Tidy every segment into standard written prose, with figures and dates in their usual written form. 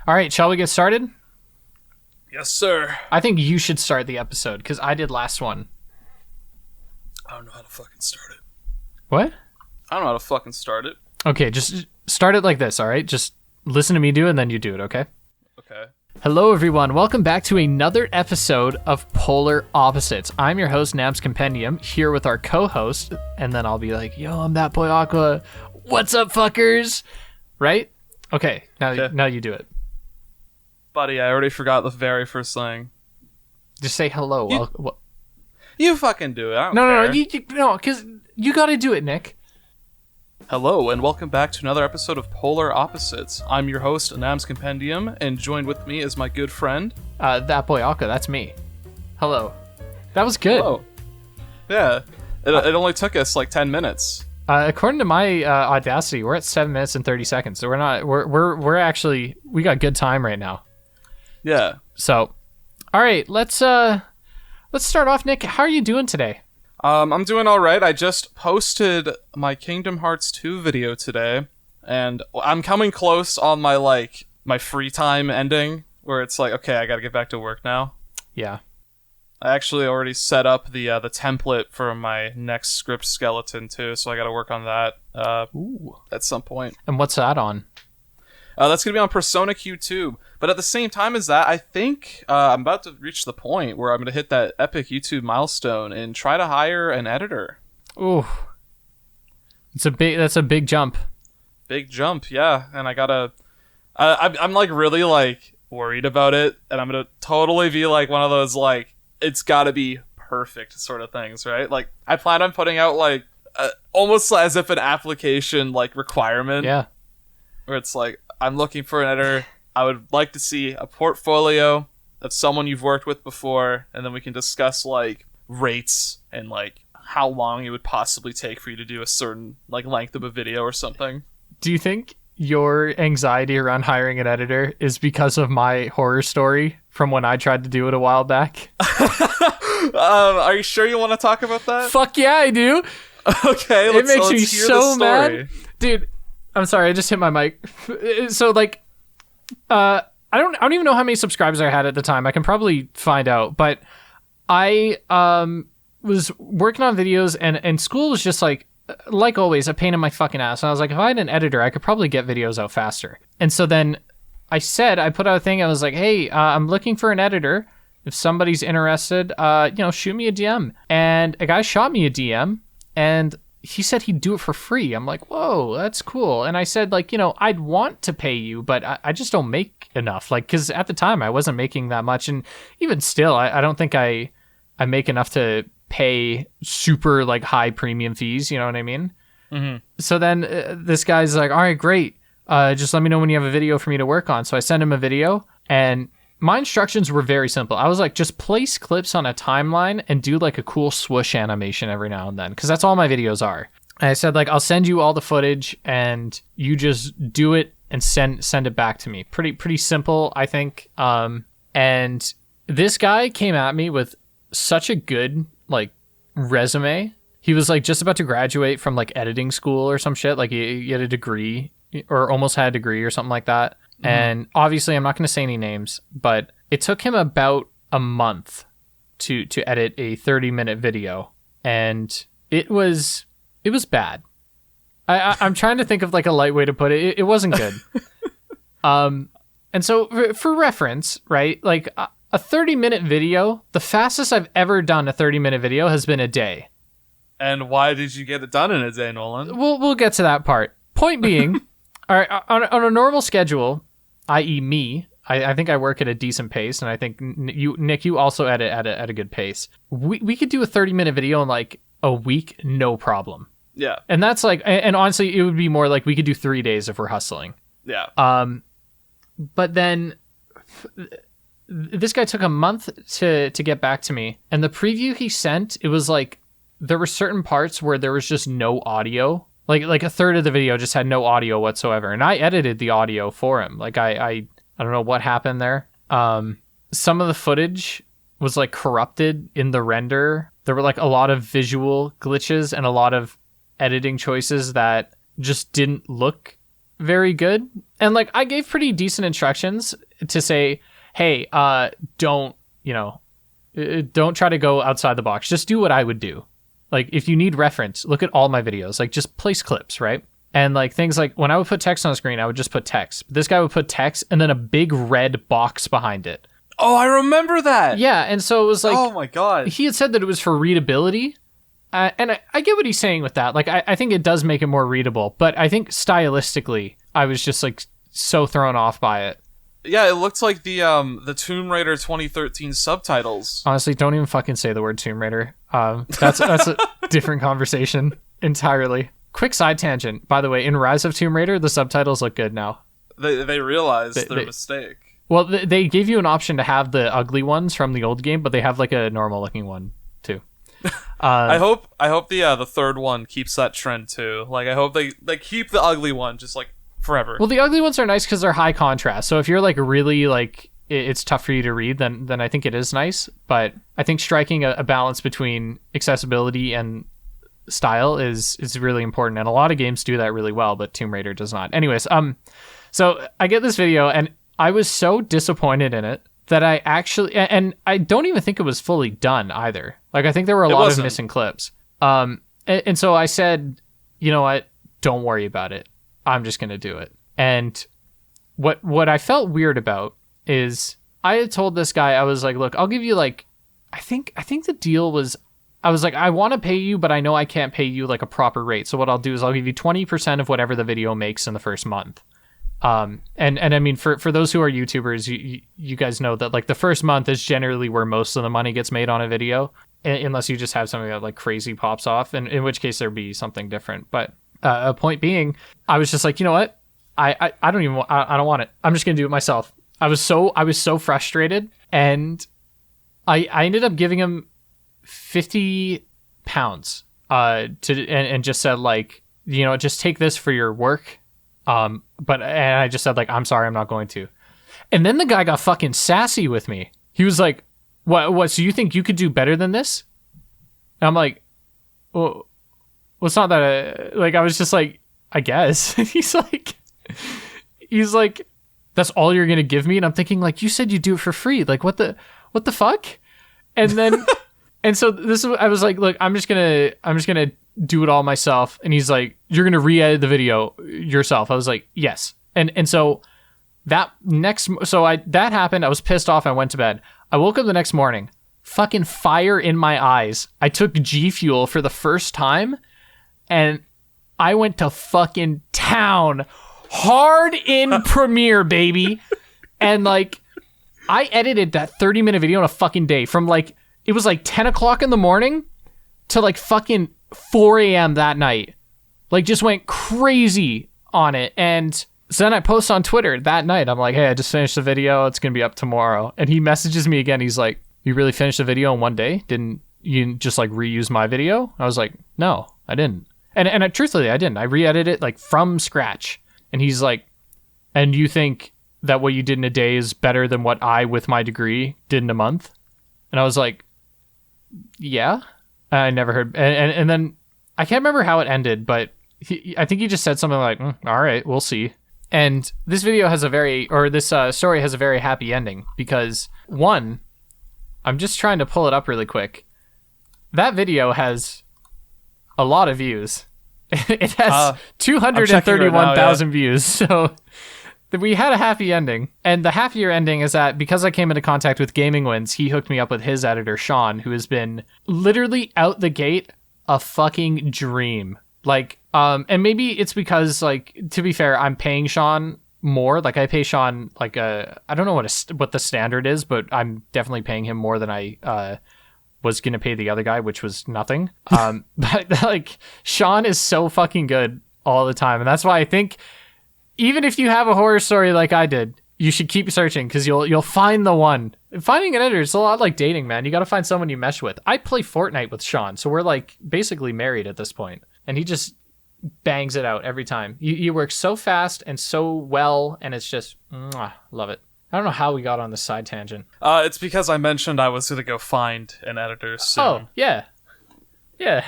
All right, shall we get started? Yes, sir. I think you should start the episode because I did last one. I don't know how to fucking start it. What? I don't know how to fucking start it. Okay, just start it like this, all right? Just listen to me do it and then you do it, okay? Okay. Hello, everyone. Welcome back to another episode of Polar Opposites. I'm your host, Nabs Compendium, here with our co-host, and then I'll be like, yo, I'm That Boy Aqua. What's up, fuckers? Right? Okay, now you do it. Buddy, I already forgot the very first thing. Just say hello. You fucking do it. I don't care. No, because you got to do it, Nick. Hello, and welcome back to another episode of Polar Opposites. I'm your host, Nabs Compendium, and joined with me is my good friend... That Boy Aqua, that's me. Hello. That was good. Hello. Yeah, it only took us like 10 minutes. According to my Audacity, we're at 7 minutes and 30 seconds, so we're actually, we got good time right now. Yeah. So, all right, let's start off, Nick. How are you doing today? I'm doing all right. I just posted my Kingdom Hearts 2 video today, and I'm coming close on my free time ending, where it's like, okay, I gotta get back to work now. Yeah. I actually already set up the template for my next script skeleton too, so I gotta work on that at some point. And what's that on? That's gonna be on Persona Q2. But at the same time as that, I think I'm about to reach the point where I'm gonna hit that epic YouTube milestone and try to hire an editor. Ooh, that's a big jump. Big jump, yeah. And I gotta, I'm like really like worried about it, and I'm gonna totally be like one of those like it's gotta be perfect sort of things, right? Like I plan on putting out like almost as if an application like requirement. Yeah. Where it's like, I'm looking for an editor. I would like to see a portfolio of someone you've worked with before, and then we can discuss like rates and like how long it would possibly take for you to do a certain like length of a video or something. Do you think your anxiety around hiring an editor is because of my horror story from when I tried to do it a while back? Are you sure you want to talk about that? Fuck yeah, I do. Okay, it makes me hear so mad, dude. I'm sorry, I just hit my mic. So like, I don't even know how many subscribers I had at the time. I can probably find out, but I was working on videos, and school was just like always, a pain in my fucking ass. And I was like, if I had an editor, I could probably get videos out faster. And so then I put out a thing. I was like, hey, I'm looking for an editor. If somebody's interested, shoot me a DM. And a guy shot me a DM, and he said he'd do it for free. I'm like, whoa, that's cool. And I said, like, I'd want to pay you, but I just don't make enough. Like, because at the time I wasn't making that much. And even still, I don't think I make enough to pay super like high premium fees. You know what I mean? Mm-hmm. So then this guy's like, all right, great. Just let me know when you have a video for me to work on. So I sent him a video, and my instructions were very simple. I was like, just place clips on a timeline and do like a cool swoosh animation every now and then, because that's all my videos are. And I said, like, I'll send you all the footage and you just do it and send it back to me. Pretty simple, I think. And this guy came at me with such a good like resume. He was like just about to graduate from like editing school or some shit. Like he had a degree or almost had a degree or something like that. Mm-hmm. And obviously I'm not going to say any names, but it took him about a month to edit a 30-minute video, and it was bad. I'm trying to think of like a light way to put it. It wasn't good. And so for reference, right? Like a 30-minute video, the fastest I've ever done a 30-minute video has been a day. And why did you get it done in a day, Nolan? We'll get to that part. Point being, all right, on a normal schedule, i.e. me, I think I work at a decent pace, and I think Nick, you also edit at a good pace. We could do a 30-minute video in like a week, no problem. Yeah. And that's like, and honestly, it would be more like we could do 3 days if we're hustling. Yeah. But then this guy took a month to get back to me, and the preview he sent, it was like there were certain parts where there was just no audio. Like a third of the video just had no audio whatsoever, and I edited the audio for him. Like I don't know what happened there. Some of the footage was like corrupted in the render. There were like a lot of visual glitches and a lot of editing choices that just didn't look very good. And like I gave pretty decent instructions to say, hey, don't try to go outside the box. Just do what I would do. Like if you need reference, look at all my videos. Like just place clips, right? And like things like when I would put text on the screen, I would just put text. This guy would put text and then a big red box behind it. Oh, I remember that. Yeah, and so it was like, oh my god, he had said that it was for readability, and I get what he's saying with that. Like, I think it does make it more readable, but I think stylistically, I was just like so thrown off by it. Yeah, it looked like the Tomb Raider 2013 subtitles. Honestly, don't even fucking say the word Tomb Raider. That's a different conversation entirely. Quick side tangent, by the way. In Rise of Tomb Raider, the subtitles look good now. They realized their mistake. Well, they gave you an option to have the ugly ones from the old game, but they have like a normal looking one too. I hope the third one keeps that trend too. Like I hope they keep the ugly one just like forever. Well, the ugly ones are nice because they're high contrast. So if you're like really like it's tough for you to read, then I think it is nice. But I think striking a balance between accessibility and style is really important, and a lot of games do that really well, but Tomb Raider does not. Anyways, so I get this video and I was so disappointed in it that I actually, and I don't even think it was fully done either. Like, I think there were a lot of missing clips. And so I said, you know what? Don't worry about it. I'm just going to do it. And what I felt weird about is I had told this guy, I was like, look, I'll give you like, I think the deal was, I was like, I want to pay you, but I know I can't pay you like a proper rate. So what I'll do is I'll give you 20% of whatever the video makes in the first month. And I mean, for those who are YouTubers, you guys know that like the first month is generally where most of the money gets made on a video, unless you just have something that like crazy pops off, and in which case there'd be something different. But a point being, I was just like, you know what? I don't want it. I'm just going to do it myself. I was so frustrated, and I ended up giving him £50 and just said like, you know, just take this for your work. And I just said like, I'm sorry, I'm not going to. And then the guy got fucking sassy with me. He was like, what, so you think you could do better than this? And I'm like, well, it's not that, like, I was just like, I guess. He's like, that's all you're going to give me? And I'm thinking like, you said you do it for free. Like, what the fuck? And then, and so I was like, look, I'm just going to do it all myself. And he's like, you're gonna re-edit the video yourself. I was like, yes. And so that happened. I was pissed off. I went to bed. I woke up the next morning, fucking fire in my eyes. I took G Fuel for the first time and I went to fucking town hard in Premiere, baby. And like, I edited that 30-minute video in a fucking day from like, it was like 10 o'clock in the morning to like fucking 4 a.m. that night. Like, just went crazy on it. And so then I post on Twitter that night. I'm like, hey, I just finished the video. It's going to be up tomorrow. And he messages me again. He's like, you really finished the video in one day? Didn't you just like reuse my video? I was like, no, I didn't. And truthfully, I didn't. I re-edited it like from scratch. And he's like, and you think that what you did in a day is better than what I, with my degree, did in a month? And I was like, yeah. I never heard. And then I can't remember how it ended, but I think he just said something like, all right, we'll see. And this video has this story has a very happy ending because, one, I'm just trying to pull it up really quick. That video has a lot of views. It has 231,000 views. So we had a happy ending. And the happier ending is that because I came into contact with Gaming Wins, he hooked me up with his editor, Sean, who has been literally out the gate a fucking dream. Like, and maybe it's because, like, to be fair, I'm paying Sean more. Like, I pay Sean, like, I don't know what the standard is, but I'm definitely paying him more than I was going to pay the other guy, which was nothing. But, like, Sean is so fucking good all the time. And that's why I think, even if you have a horror story like I did, you should keep searching because you'll find the one. Finding an editor is a lot like dating, man. You got to find someone you mesh with. I play Fortnite with Sean, so we're, like, basically married at this point. And he just bangs it out every time. You work so fast and so well, and it's just, love it. I don't know how we got on this side tangent. It's because I mentioned I was going to go find an editor soon. Oh, yeah. Yeah.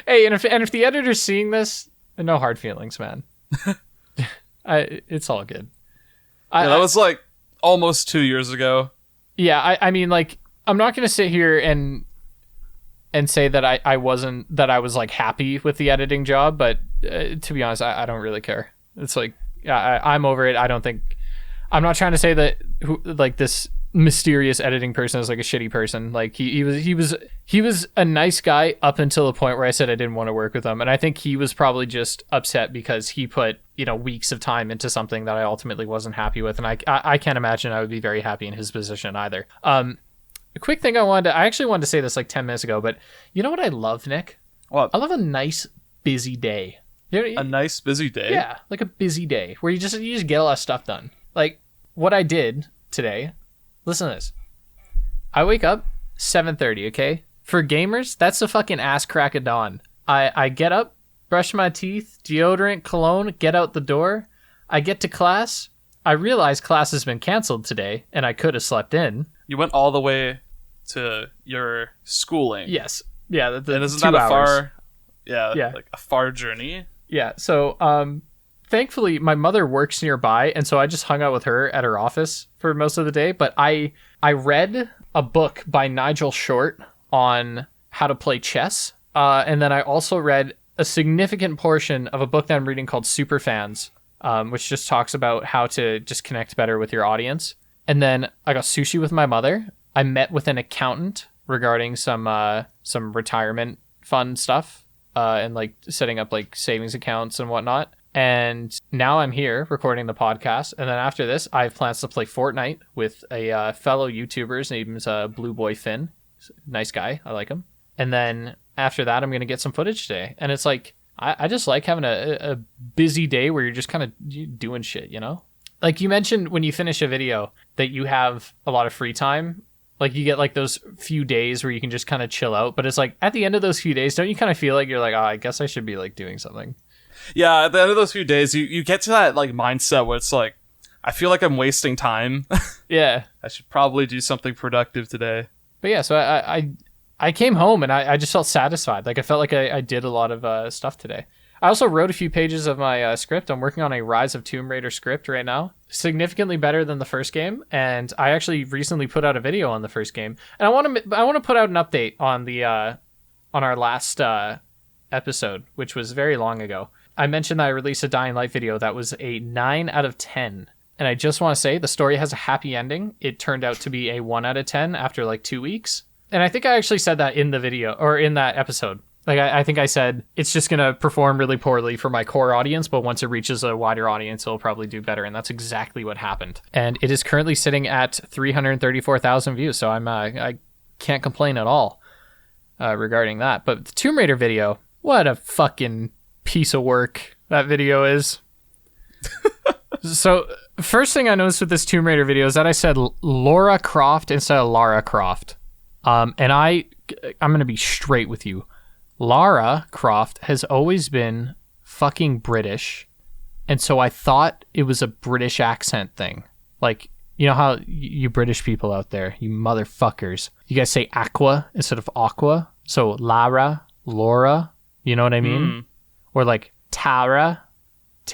Hey, and if the editor's seeing this, no hard feelings, man. It's all good. That was like almost 2 years ago. Yeah, I mean, like, I'm not gonna sit here and say that I was like happy with the editing job, but to be honest, I don't really care. It's like I'm over it. I'm not trying to say that like this mysterious editing person is like a shitty person. Like he was a nice guy up until the point where I said I didn't want to work with him, and I think he was probably just upset because he put weeks of time into something that I ultimately wasn't happy with, and I can't imagine I would be very happy in his position either. A quick thing I actually wanted to say this like 10 minutes ago, but you know what I love, Nick? What? I love a nice busy day. A nice busy day? Yeah, like a busy day where you just get a lot of stuff done. Like what I did today. Listen to this. I wake up 7:30, okay? For gamers, that's the fucking ass crack of dawn. I get up, brush my teeth, deodorant, cologne, get out the door. I get to class. I realize class has been canceled today, and I could have slept in. You went all the way to your schooling. Yes. Yeah. And isn't that a far... Yeah, like a far journey? Yeah. So, thankfully, my mother works nearby, and so I just hung out with her at her office for most of the day. But I read a book by Nigel Short on how to play chess, and then I also read a significant portion of a book that I'm reading called Superfans, which just talks about how to just connect better with your audience. And then I got sushi with my mother. I met with an accountant regarding some retirement fund stuff, and like setting up like savings accounts and whatnot. And now I'm here recording the podcast. And then after this, I have plans to play Fortnite with a fellow YouTuber. His name's Blue Boy Finn. Nice guy. I like him. And then after that, I'm going to get some footage today. And it's like, I just like having a busy day where you're just kind of doing shit, Like you mentioned when you finish a video that you have a lot of free time. Like you get like those few days where you can just kind of chill out. But it's like at the end of those few days, don't you kind of feel like you're like, oh, I guess I should be like doing something. Yeah, at the end of those few days, you get to that like mindset where it's like, I feel like I'm wasting time. Yeah. I should probably do something productive today. But yeah, so I came home and I just felt satisfied. Like I felt like I did a lot of stuff today. I also wrote a few pages of my script. I'm working on a Rise of Tomb Raider script right now. Significantly better than the first game. And I actually recently put out a video on the first game. And I want to put out an update on the on our last episode, which was very long ago. I mentioned that I released a Dying Light video that was a 9 out of 10. And I just want to say the story has a happy ending. It turned out to be a 1 out of 10 after like 2 weeks. And I think I actually said that in the video or in that episode. Like I think I said it's just going to perform really poorly for my core audience, but once it reaches a wider audience, it'll probably do better. And that's exactly what happened. And it is currently sitting at 334,000 views. So I can't complain at all regarding that. But the Tomb Raider video, what a fucking piece of work that video is. So first thing I noticed with this Tomb Raider video is that I said Laura Croft instead of Lara Croft. And I'm going to be straight with you. Lara Croft has always been fucking British. And so I thought it was a British accent thing. Like, you know how you British people out there, you motherfuckers, you guys say aqua instead of aqua. So Lara, Laura, you know what I mean? Or like Tara,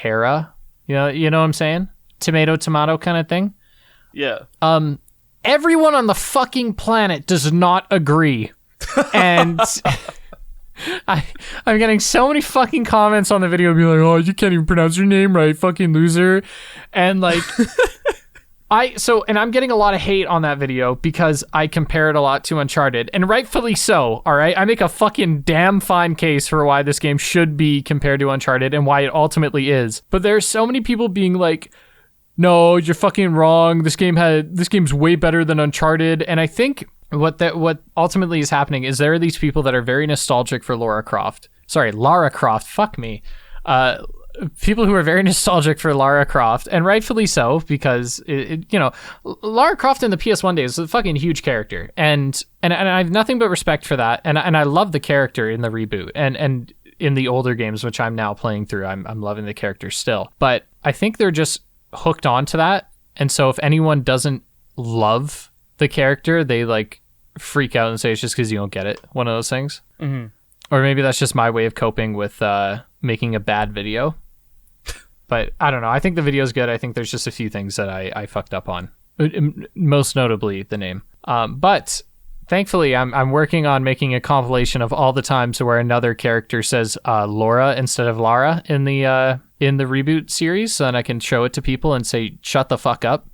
you know what I'm saying? Tomato kind of thing. Yeah. Everyone on the fucking planet does not agree. And I'm getting so many fucking comments on the video being like, oh, you can't even pronounce your name right, fucking loser. And like, and I'm getting a lot of hate on that video because I compare it a lot to Uncharted, and rightfully so, all right? I make a fucking damn fine case for why this game should be compared to Uncharted and why it ultimately is. But there are so many people being like, no, you're fucking wrong. This game's way better than Uncharted. And I think what ultimately is happening is there are these people that are very nostalgic for Lara Croft. Fuck me. People who are very nostalgic for Lara Croft, and rightfully so, because Lara Croft in the PS1 days is a fucking huge character, and I have nothing but respect for that, and I love the character in the reboot, and in the older games, which I'm now playing through, I'm loving the character still. But I think they're just hooked onto that, and so if anyone doesn't love the character, they like freak out and say it's just because you don't get it. One of those things. Mm-hmm. Or maybe that's just my way of coping with making a bad video. But I don't know. I think the video's good. I think there's just a few things that I fucked up on. Most notably the name. But thankfully, I'm working on making a compilation of all the times where another character says Laura instead of Lara in the reboot series, so then I can show it to people and say, shut the fuck up.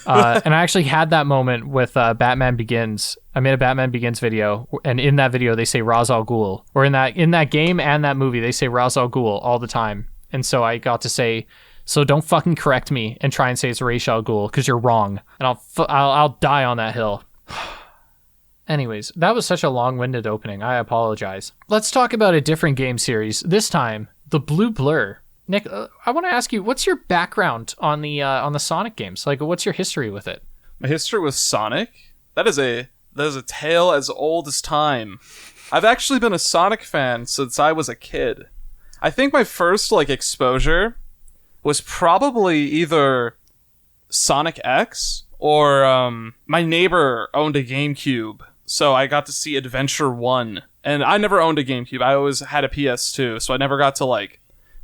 And I actually had that moment with Batman Begins. I made a Batman Begins video, and in that video they say Ra's al Ghul. Or in that game and that movie, they say Ra's al Ghul all the time. And so I got to say, so don't fucking correct me and try and say it's Ra's al Ghul, because you're wrong. And I'll die on that hill. Anyways, that was such a long-winded opening. I apologize. Let's talk about a different game series. This time, the Blue Blur. Nick, I want to ask you, what's your background on the Sonic games? Like, what's your history with it? My history with Sonic? That is a tale as old as time. I've actually been a Sonic fan since I was a kid. I think my first exposure was probably either Sonic X or my neighbor owned a GameCube, so I got to see Adventure 1. And I never owned a GameCube. I always had a PS2, so I never got to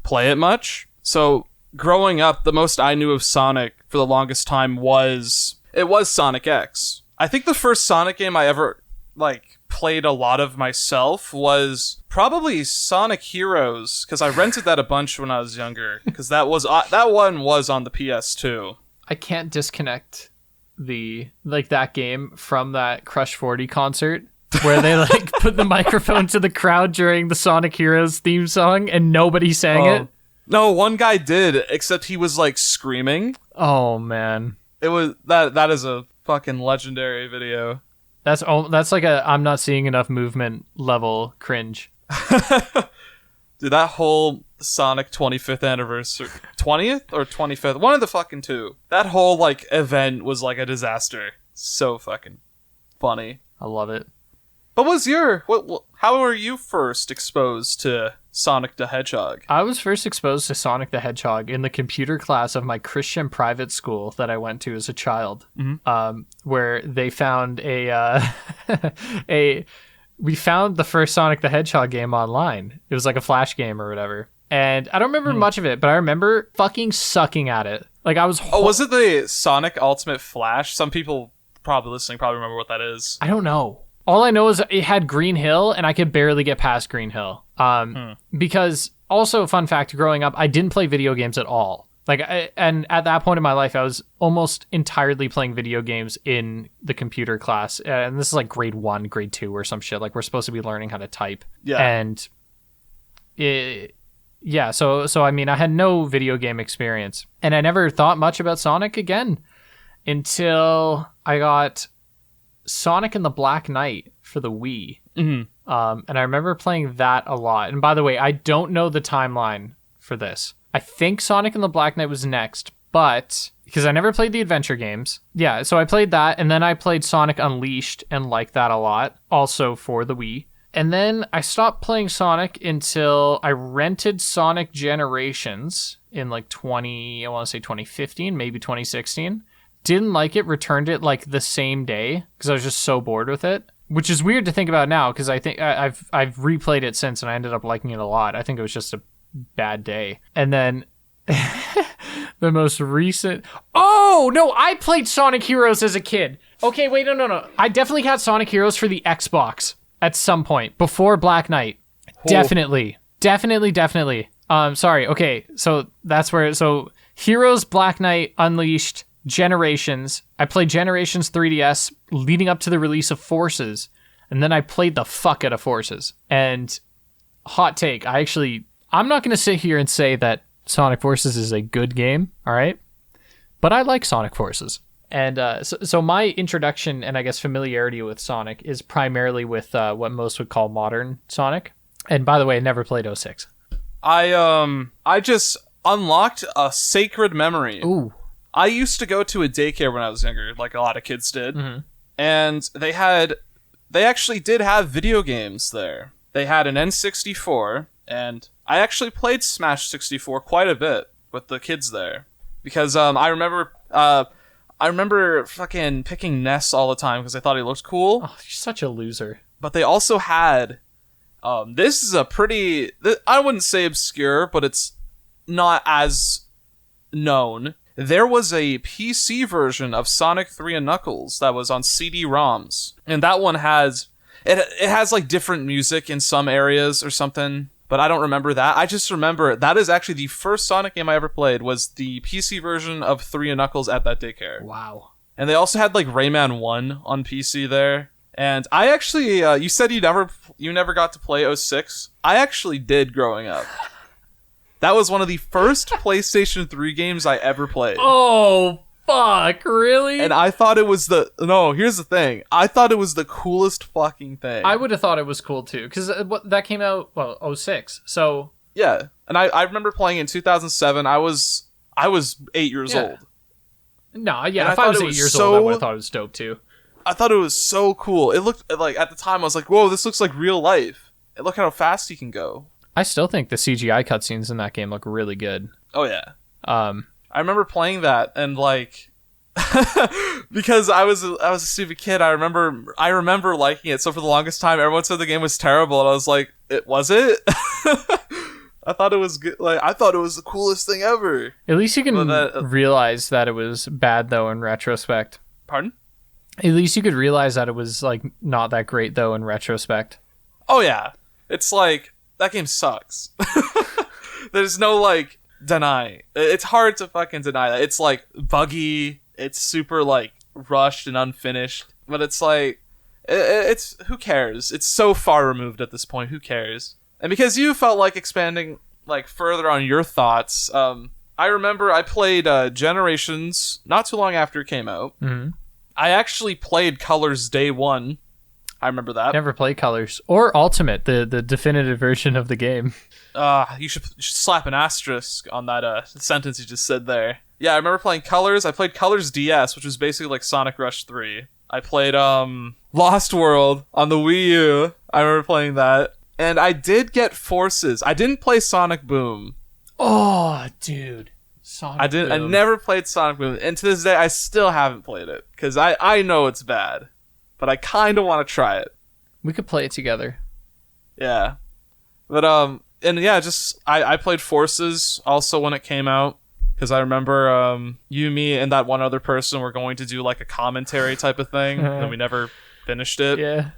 play it much. So growing up, the most I knew of Sonic for the longest time was Sonic X. I think the first Sonic game I ever played a lot of myself was probably Sonic Heroes, because I rented that a bunch when I was younger, because that one was on the PS2. I can't disconnect that game from that Crush 40 concert where they put the microphone to the crowd during the Sonic Heroes theme song and nobody sang it. No, one guy did, except he was screaming. Oh man. It was that is a fucking legendary video. That's like a I'm not seeing enough movement level cringe. Dude, that whole Sonic 25th anniversary, 20th or 25th, one of the fucking two. That whole event was a disaster. So fucking funny. I love it. But how were you first exposed to Sonic the Hedgehog? I was first exposed to Sonic the Hedgehog in the computer class of my Christian private school that I went to as a child, where they found we found the first Sonic the Hedgehog game online. It was a Flash game or whatever. And I don't remember much of it, but I remember fucking sucking at it. Was it the Sonic Ultimate Flash? Some people probably listening probably remember what that is. I don't know. All I know is it had Green Hill, and I could barely get past Green Hill. Because, also, fun fact, growing up, I didn't play video games at all. And at that point in my life, I was almost entirely playing video games in the computer class. And this is grade 1, grade 2 or some shit. We're supposed to be learning how to type. Yeah. And, so I mean, I had no video game experience. And I never thought much about Sonic again until I got Sonic and the Black Knight for the Wii. And I remember playing that a lot. And by the way, I don't know the timeline for this. I think Sonic and the Black Knight was next, but because I never played the adventure games. Yeah, so I played that, and then I played Sonic Unleashed and liked that a lot, also for the Wii. And then I stopped playing Sonic until I rented Sonic Generations in 2015, maybe 2016. Didn't like it, returned it the same day because I was just so bored with it, which is weird to think about now because I think I've replayed it since and I ended up liking it a lot. I think it was just a bad day. And then the most recent... Oh, no, I played Sonic Heroes as a kid. Okay, wait, no. I definitely had Sonic Heroes for the Xbox at some point before Black Knight. Oh. Definitely. Sorry, okay, so that's where... So Heroes, Black Knight, Unleashed... Generations. I played Generations 3DS leading up to the release of Forces, and then I played the fuck out of Forces. And hot take, I'm not going to sit here and say that Sonic Forces is a good game, all right? But I like Sonic Forces. And so my introduction and I guess familiarity with Sonic is primarily with what most would call modern Sonic. And by the way, I never played 06. I just unlocked a sacred memory. Ooh. I used to go to a daycare when I was younger, like a lot of kids did, and they actually did have video games there. They had an N64, and I actually played Smash 64 quite a bit with the kids there, because I remember fucking picking Ness all the time because I thought he looked cool. Oh, you're such a loser. But they also had, this is a pretty, I wouldn't say obscure, but it's not as known, there was a PC version of Sonic 3 and Knuckles that was on CD-ROMs. And that one has... It has, like, different music in some areas or something, but I don't remember that. I just remember that is actually the first Sonic game I ever played was the PC version of 3 and Knuckles at that daycare. Wow. And they also had, like, Rayman 1 on PC there. And I actually... you said you never got to play 06. I actually did growing up. That was one of the first PlayStation 3 games I ever played. Oh, fuck, really? And I thought it was here's the thing. I thought it was the coolest fucking thing. I would have thought it was cool, too, because that came out, 06, so... Yeah, and I remember playing in 2007. I was 8 years old. No, yeah, if I was 8 years old, I would have thought it was dope, too. I thought it was so cool. It looked, like, at the time, I was like, whoa, this looks like real life. And look how fast you can go. I still think the CGI cutscenes in that game look really good. Oh, yeah. I remember playing that, and, like... because I was a stupid kid, I remember liking it. So for the longest time, everyone said the game was terrible, and I was like, was it? I thought it was good. Like, I thought it was the coolest thing ever. At least you can realize that it was bad, though, in retrospect. Pardon? At least you could realize that it was, like, not that great, though, in retrospect. Oh, yeah. It's like, that game sucks. There's no, like, deny. It's hard to fucking deny that. It's, like, buggy. It's super, like, rushed and unfinished. But it's, like, it's who cares? It's so far removed at this point. Who cares? And because you felt like expanding, like, further on your thoughts, I remember I played Generations not too long after it came out. Mm-hmm. I actually played Colors day one. I remember that. Never played Colors. Or Ultimate, the definitive version of the game. You should slap an asterisk on that sentence you just said there. Yeah, I remember playing Colors. I played Colors DS, which was basically like Sonic Rush 3. I played Lost World on the Wii U. I remember playing that. And I did get Forces. I didn't play Sonic Boom. Oh, dude. Sonic Boom. I never played Sonic Boom. And to this day, I still haven't played it. Because I know it's bad. But I kind of want to try it. We could play it together. Yeah. But, and yeah, just, I played Forces also when it came out. Because I remember you, me, and that one other person were going to do like a commentary type of thing. And we never finished it. Yeah.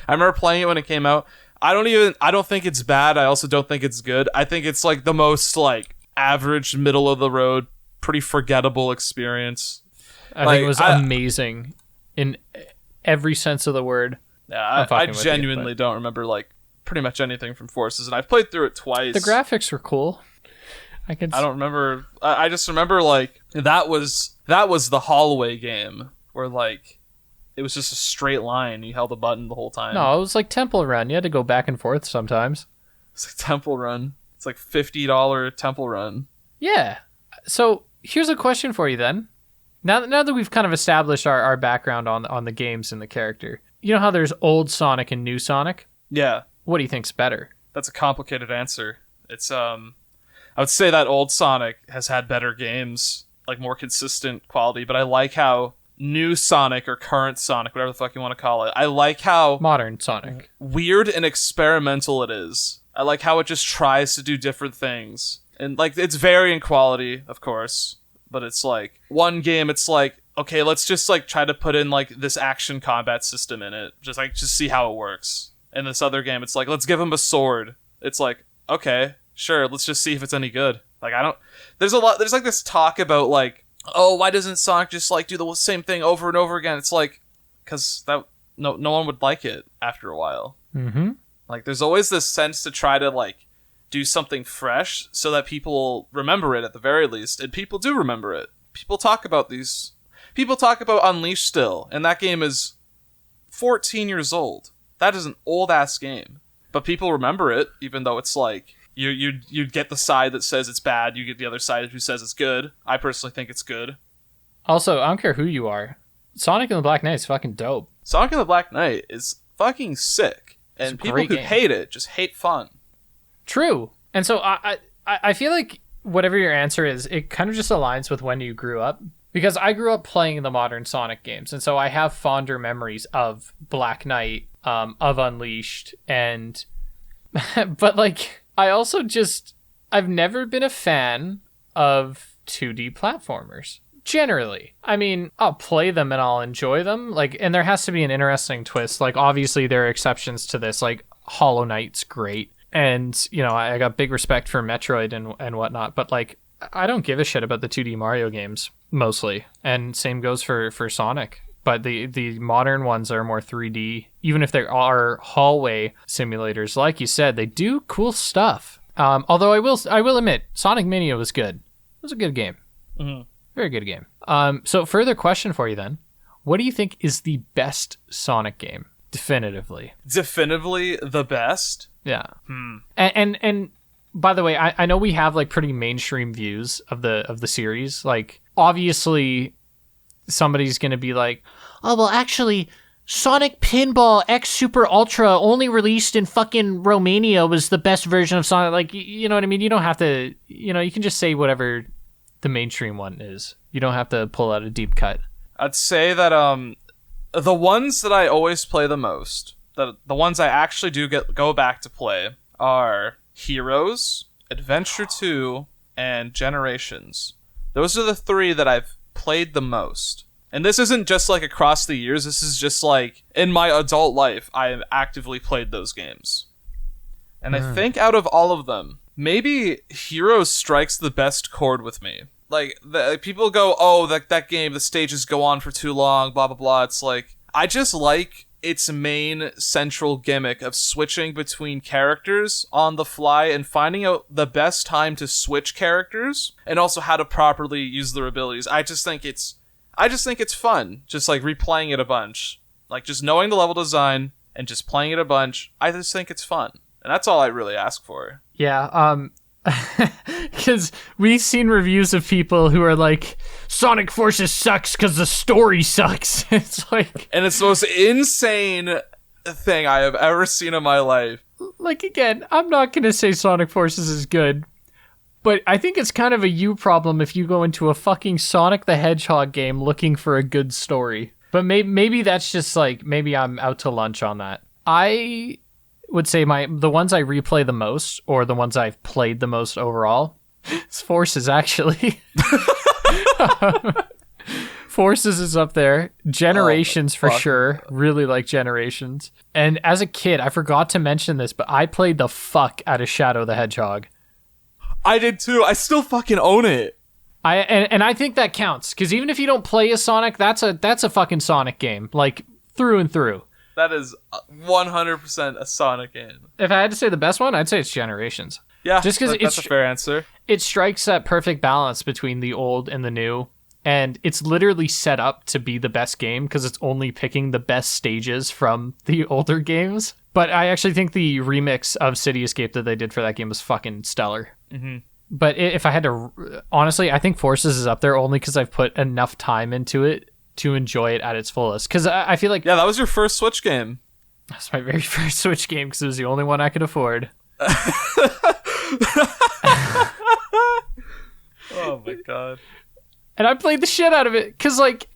I remember playing it when it came out. I don't think it's bad. I also don't think it's good. I think it's like the most like average, middle of the road, pretty forgettable experience. I think it was amazing in every sense of the word. Yeah, I genuinely don't remember like pretty much anything from Forces, and I've played through it twice. The graphics were cool. I don't remember. I just remember like that was the hallway game where like it was just a straight line. You held a button the whole time. No, it was like Temple Run. You had to go back and forth sometimes. It's like Temple Run. It's like $50 Temple Run. Yeah. So here's a question for you then. Now that we've kind of established our background on the games and the character, you know how there's old Sonic and new Sonic? Yeah. What do you think's better? That's a complicated answer. It's I would say that old Sonic has had better games, like more consistent quality, but I like how new Sonic or current Sonic, whatever the fuck you want to call it, I like how modern Sonic, weird and experimental it is. I like how it just tries to do different things. And like it's varying quality, of course, but it's like one game it's like, okay, let's just like try to put in like this action combat system in it. Just see how it works. And this other game it's like, let's give him a sword. It's like, okay, sure, let's just see if it's any good. Like there's like this talk about like, oh, why doesn't Sonic just like do the same thing over and over again? It's like, cause that no one would like it after a while. Mm-hmm. Like there's always this sense to try to like do something fresh so that people remember it at the very least. And people do remember it. People talk about Unleashed still, and that game is 14 years old. That is an old ass game. But people remember it, even though it's like you get the side that says it's bad, you get the other side who says it's good. I personally think it's good. Also, I don't care who you are. Sonic and the Black Knight is fucking dope. Sonic and the Black Knight is fucking sick. And people who hate it just hate fun. True. And so I feel like whatever your answer is, it kind of just aligns with when you grew up. Because I grew up playing the modern Sonic games. And so I have fonder memories of Black Knight, of Unleashed, and... but, like, I also I've never been a fan of 2D platformers. Generally. I mean, I'll play them and I'll enjoy them. Like, and there has to be an interesting twist. Like, obviously there are exceptions to this. Like, Hollow Knight's great. And, you know, I got big respect for Metroid and whatnot. But, like, I don't give a shit about the 2D Mario games, mostly. And same goes for Sonic. But the modern ones are more 3D. Even if there are hallway simulators, like you said, they do cool stuff. Although I will admit, Sonic Mania was good. It was a good game. Mm-hmm. Very good game. So further question for you then. What do you think is the best Sonic game? Definitively the best? Yeah. And by the way, I know we have like pretty mainstream views of the series. Like, obviously somebody's going to be like, oh, well, actually, Sonic Pinball X Super Ultra, only released in fucking Romania, was the best version of Sonic. Like, you know what I mean? You don't have to, you know, you can just say whatever the mainstream one is. You don't have to pull out a deep cut. I'd say that the ones that I always play the most, the ones I actually do go back to play, are Heroes, Adventure 2, and Generations. Those are the three that I've played the most. And this isn't just like across the years, this is just like in my adult life I have actively played those games. And I think out of all of them, maybe Heroes strikes the best chord with me. Like, people go, oh, that game, the stages go on for too long, blah blah blah. It's like, I just like its main central gimmick of switching between characters on the fly and finding out the best time to switch characters and also how to properly use their abilities. I just think it's fun, just like replaying it a bunch. Like, just knowing the level design and just playing it a bunch, I just think it's fun. And that's all I really ask for. Yeah, because we've seen reviews of people who are like, Sonic Forces sucks because the story sucks. It's like... And it's the most insane thing I have ever seen in my life. Like, again, I'm not going to say Sonic Forces is good, but I think it's kind of a you problem if you go into a fucking Sonic the Hedgehog game looking for a good story. But maybe that's just like, maybe I'm out to lunch on that. I would say the ones I replay the most, or the ones I've played the most overall, is Forces, actually. Forces is up there. Generations, for sure. Really like Generations. And as a kid, I forgot to mention this, but I played the fuck out of Shadow the Hedgehog. I did too. I still fucking own it. And I think that counts, because even if you don't play as Sonic, that's a fucking Sonic game, like through and through. That is 100% a Sonic game. If I had to say the best one, I'd say it's Generations. Yeah, just because that's a fair answer. It strikes that perfect balance between the old and the new, and it's literally set up to be the best game because it's only picking the best stages from the older games. But I actually think the remix of City Escape that they did for that game was fucking stellar. Mm-hmm. But if I had to, honestly, I think Forces is up there only because I've put enough time into it to enjoy it at its fullest. Because I feel like... Yeah, that was your first Switch game. That's my very first Switch game because it was the only one I could afford. Oh my god. And I played the shit out of it because, like,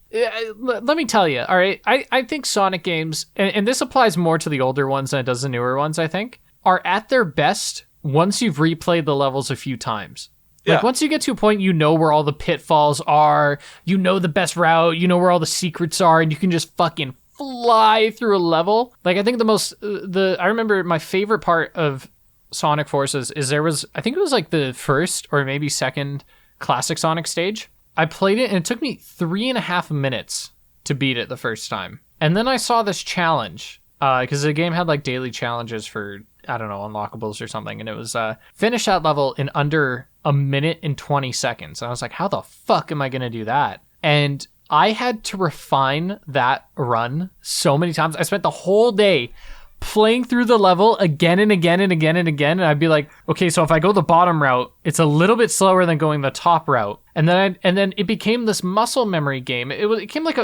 let me tell you, all right? I think Sonic games, and this applies more to the older ones than it does the newer ones, I think, are at their best once you've replayed the levels a few times. Like, once you get to a point, you know where all the pitfalls are, you know the best route, you know where all the secrets are, and you can just fucking fly through a level. Like, I think I remember my favorite part of Sonic Forces is I think it was like the first or maybe second classic Sonic stage. I played it and it took me 3.5 minutes to beat it the first time. And then I saw this challenge, because the game had like daily challenges for, I don't know, unlockables or something. And it was finish that level in under 1 minute and 20 seconds. And I was like, how the fuck am I going to do that? And I had to refine that run so many times. I spent the whole day playing through the level again and again and again and again. And I'd be like, okay, so if I go the bottom route, it's a little bit slower than going the top route. And then it became this muscle memory game. It became like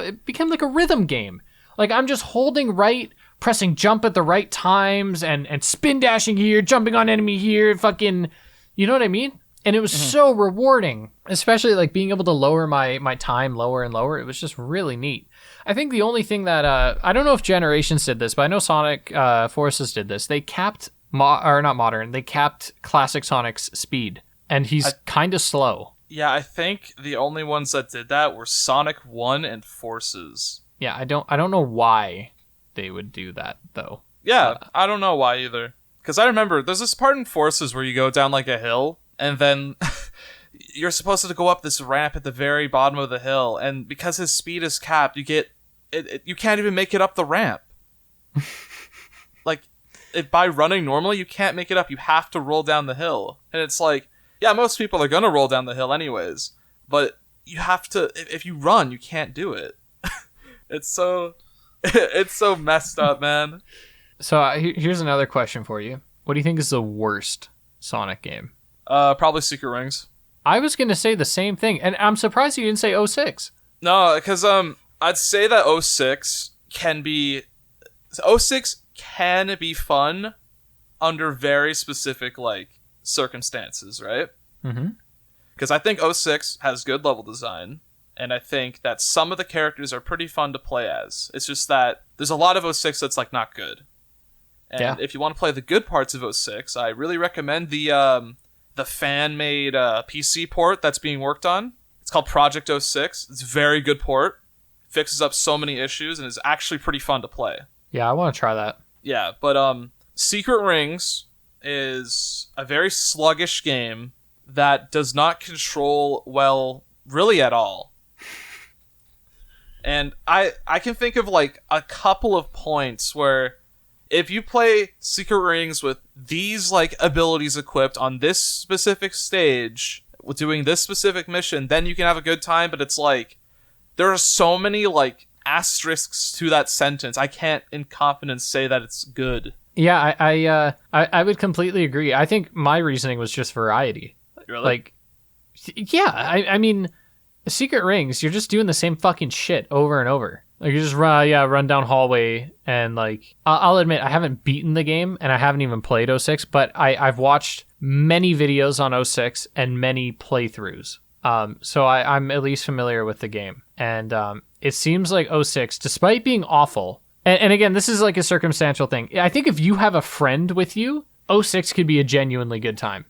a rhythm game. Like, I'm just holding right, pressing jump at the right times and spin dashing here, jumping on enemy here, fucking, you know what I mean? And it was so rewarding, especially like being able to lower my time lower and lower. It was just really neat. I think the only thing that, I don't know if Generations did this, but I know Sonic Forces did this. They capped, they capped Classic Sonic's speed, and he's kind of slow. Yeah, I think the only ones that did that were Sonic 1 and Forces. Yeah, I don't know why they would do that though. Yeah, I don't know why either. Because I remember there's this part in Forces where you go down like a hill, and then you're supposed to go up this ramp at the very bottom of the hill, and because his speed is capped, you get you can't even make it up the ramp. Like, by running normally, you can't make it up. You have to roll down the hill, and it's like, yeah, most people are gonna roll down the hill anyways, but you have to. If you run, you can't do it. It's so messed up, man. So here's another question for you. What do you think is the worst Sonic game? Probably Secret Rings. I was gonna say the same thing, and I'm surprised you didn't say 06. No, because I'd say that 06 can be fun under very specific like circumstances, right? Mm-hmm. Because I think 06 has good level design, and I think that some of the characters are pretty fun to play as. It's just that there's a lot of 06 that's like not good. And if you want to play the good parts of 06, I really recommend the fan-made PC port that's being worked on. It's called Project 06. It's a very good port. Fixes up so many issues and is actually pretty fun to play. Yeah, I want to try that. Yeah, but Secret Rings is a very sluggish game that does not control well really at all. And I can think of like a couple of points where if you play Secret Rings with these like abilities equipped on this specific stage, doing this specific mission, then you can have a good time, but it's like there are so many like asterisks to that sentence. I can't in confidence say that it's good. Yeah, I would completely agree. I think my reasoning was just variety. Really? Like, yeah, I mean, Secret Rings, you're just doing the same fucking shit over and over. Like, you just run down hallway, and like, I'll admit, I haven't beaten the game, and I haven't even played 06, but I've watched many videos on 06 and many playthroughs. So I'm at least familiar with the game. And it seems like 06, despite being awful, and again, this is like a circumstantial thing. I think if you have a friend with you, 06 could be a genuinely good time.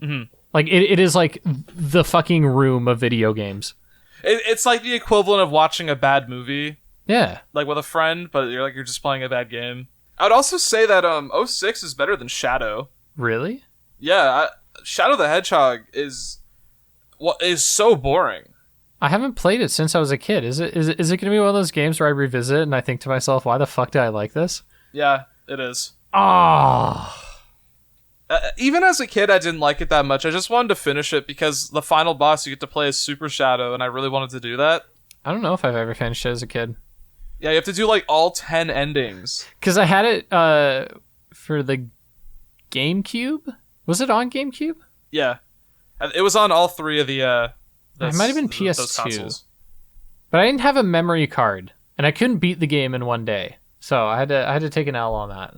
Mm-hmm. Like, it is like the fucking Room of video games. It's like the equivalent of watching a bad movie. Yeah. Like with a friend, but you're just playing a bad game. I would also say that 06 is better than Shadow. Really? Yeah, Shadow the Hedgehog is so boring. I haven't played it since I was a kid. Is it going to be one of those games where I revisit it and I think to myself, why the fuck did I like this? Yeah, it is. Ah. Even as a kid, I didn't like it that much. I just wanted to finish it because the final boss you get to play is Super Shadow, and I really wanted to do that. I don't know if I've ever finished it as a kid. Yeah, you have to do like all 10 endings. Because I had it for the GameCube. Was it on GameCube? Yeah, it was on all three of the. It might have been PS2, but I didn't have a memory card, and I couldn't beat the game in one day, so I had to take an L on that.